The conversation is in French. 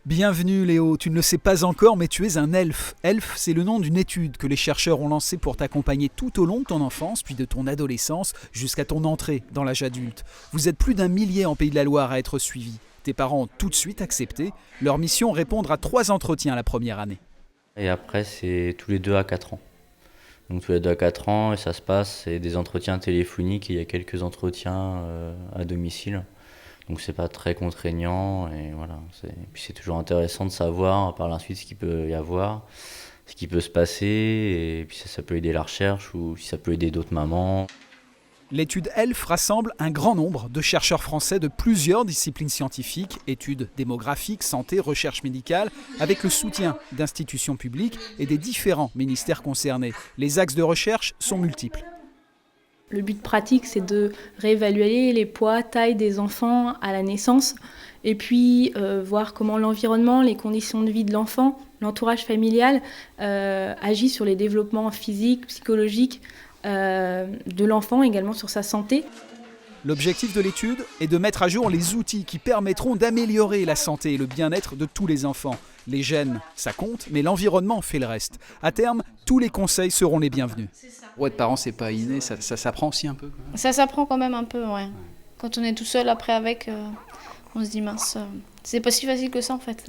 Bienvenue Léo, tu ne le sais pas encore mais tu es un elfe. Elfe, c'est le nom d'une étude que les chercheurs ont lancée pour t'accompagner tout au long de ton enfance, puis de ton adolescence, jusqu'à ton entrée dans l'âge adulte. Vous êtes plus d'un millier en Pays de la Loire à être suivis. Tes parents ont tout de suite accepté. Leur mission, répondre à 3 entretiens la première année. Et après, c'est tous les 2 à 4 ans. Donc tous les 2 à 4 ans, et ça se passe, c'est des entretiens téléphoniques et il y a quelques entretiens à domicile. Donc c'est pas très contraignant et voilà. Puis c'est toujours intéressant de savoir par la suite ce qu'il peut y avoir, ce qui peut se passer et puis ça peut aider la recherche ou si ça peut aider d'autres mamans. L'étude ELF rassemble un grand nombre de chercheurs français de plusieurs disciplines scientifiques, études démographiques, santé, recherche médicale, avec le soutien d'institutions publiques et des différents ministères concernés. Les axes de recherche sont multiples. Le but pratique, c'est de réévaluer les poids, taille des enfants à la naissance et puis voir comment l'environnement, les conditions de vie de l'enfant, l'entourage familial agit sur les développements physiques, psychologiques de l'enfant, également sur sa santé. L'objectif de l'étude est de mettre à jour les outils qui permettront d'améliorer la santé et le bien-être de tous les enfants. Les gènes, ça compte, mais l'environnement fait le reste. À terme, tous les conseils seront les bienvenus. Pour être parent, c'est pas inné, ça s'apprend aussi un peu. Ça s'apprend quand même un peu, ouais. Quand on est tout seul après avec, on se dit mince, c'est pas si facile que ça en fait.